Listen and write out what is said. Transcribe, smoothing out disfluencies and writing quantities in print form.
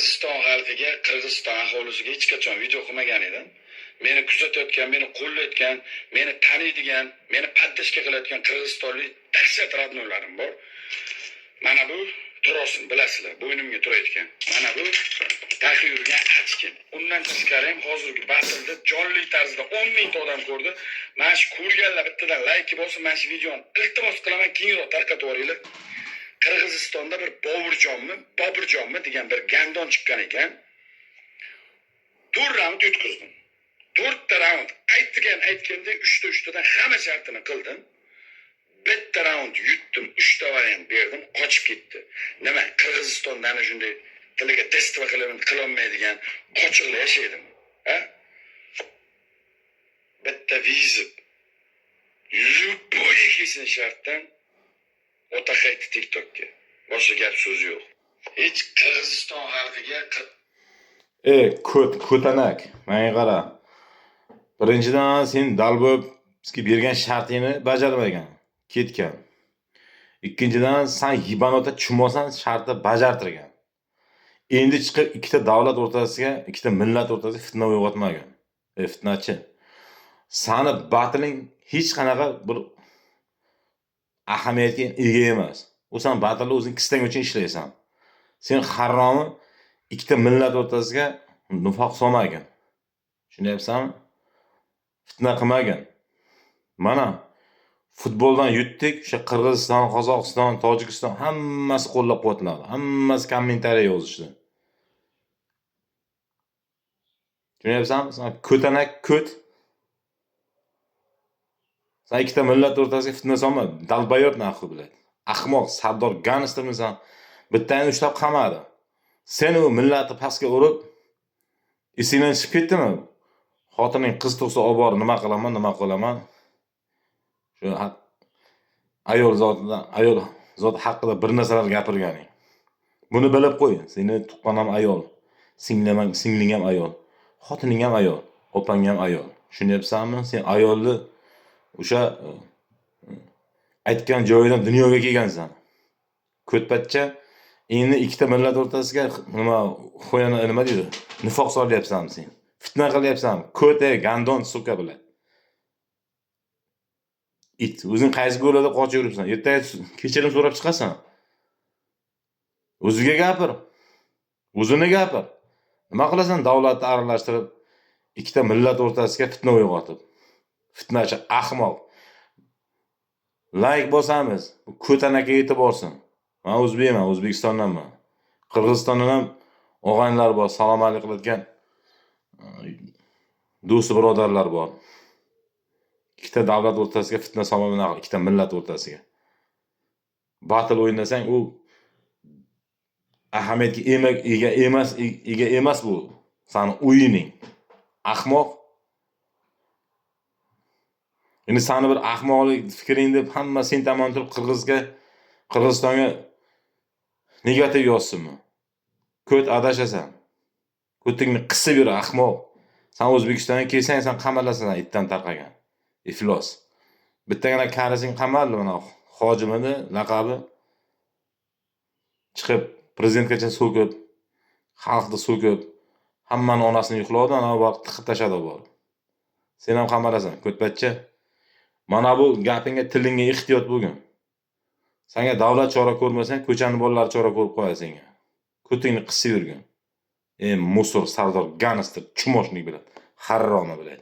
Qirg'iziston xalqiga, Qirg'iziston aholisiga hech qachon video qilmagan edim. Meni kuzatayotgan, meni qo'llayotgan, meni taniydigan, meni paddashka qilayotgan qirg'izistonlik dahshat radnolarim bor. Mana bu Turosin bilasizlar, bo'ynimga turayotgan. Mana bu taqi yurgan achkin. Undan tashqari ham hozirgi batilda jonli tarzda 10 ming odam ko'rdi. Mana shu ko'rganlar bittadan like bosib, mana shu videoni iltimos qilaman, kengroq tarqatib yuboringlar. Qirg'izistonda bir Bobirjonmi degan bir gandon chiqqan ekan. 4 raund yutkizdim. 4 ta raund aytganda 3 dan hamma shartini qildim. Bitta raund yutdim, 3 ta variant berdim, qochib ketdi. Nima? Qirg'izistonda ana shunday tiliga testva qilolmaydigan qochiqlar yashaydimi? Ha? Bitta vizit. Любой kesin shartdan o'ta qaytdi TikTokka. Boshqa gap so'z yo'q. Hech Qirg'iziston xalqiga ko'tanak. Menga qara. Birinchidan sen Dalboyevga bergan shartingni bajarmagan, ketgan. Ikkinchidan sen yibanota tushmosan, shartni bajartirgan. Endi chiqib ikkita davlat o'rtasiga, ikkita millat o'rtasiga fitna uyg'otmagan. Fitnachi. Sani batiling hech qanaqa bir ahamiyatga ega emas. U sen batilni o'zing kistan uchun ishlaysan. Sen harromi ikkita millat o'rtasiga nifoq solmagan. Tushunyapsanmi? Fitna qilmagan. Mana futboldan yutdik, o'sha Qirg'iziston, Qozog'iston, Tojikiston hammasi qo'llab-quvvatladi. Hammasi kommentariy yozishdi. Tushunyapsanmi? Sen ko'tanak ko't. Sen ikkita millat o'rtasiga fitna solma. Dalboyev naqi biladi. Ahmoq, Sardor Ganstrimisan bittani ushlab qamadi. Sen u millatni pastga urib, esingdan chiqib ketdimi? Xotining qiz tug'sa olib borib nima qilaman? Shu ayol zot haqida bir narsalar gapirganing. Buni bilib qo'y. Seni tuqqan ham ayol, singling ham ayol, xotining ham ayol, opang ham ayol. Tushunyapsanmi? Sen ayolni o'sha aytgan joyidan dunyoga kelgansan. Ko'tpatcha endi ikkita millat o'rtasiga nima deydi? Nifoq solyapsan sen. Fitna qilyapsan. Ko'te, gandon, suka bilan. O'zing qaysi go'lada qochib yuribsan? Ertaga kechirim so'rab chiqasan. O'ziga gapir. O'zini gapir. Nima qilasan davlatni aralashtirib, ikkita millat o'rtasiga fitna uyg'otib? Fitnachi, ahmoq. Like bosamiz. Bu ko'tanaka yetib borsin. Men o'zbekman, O'zbekistondanman. Qirg'izistondan ham og'aynilar bor, salom alaykum qiladigan do'st birodarlar bor. Ikkita davlat o'rtasiga fitna solmayman, ikkita millat o'rtasiga. Batil o'ynasang, u ahamiyatga ega emas bu. Sani o'yining. Ahmoq. Endi sani bir ahmoqlik fikring deb hamma sen tomon turib Qirg'izistonga negativ yozsinmi? Ko't adashasan. Ko'tingni qisib yur ahmoq. Sen O'zbekistonga kelsang, sen qamalasan itdan tarqagan. Iflos. Bittagina karising qamaldi mana hojimini laqabi chiqib prezidentgacha so'kib, xalqni so'kib, hammani onasini yuqladi, ana bu vaqt tiqib tashadi bor. Sen ham qamalasan, ko'tpatcha. Mana bu gapingga, tilingga ehtiyot bo'lgin. Senga davlat chora ko'rmasang, ko'chani bolalari chora ko'rib qo'yadi senga. Ko'tingni qisib yurgin. Musor Sardor Ganstr chumoshnik bilan, harroni bilan.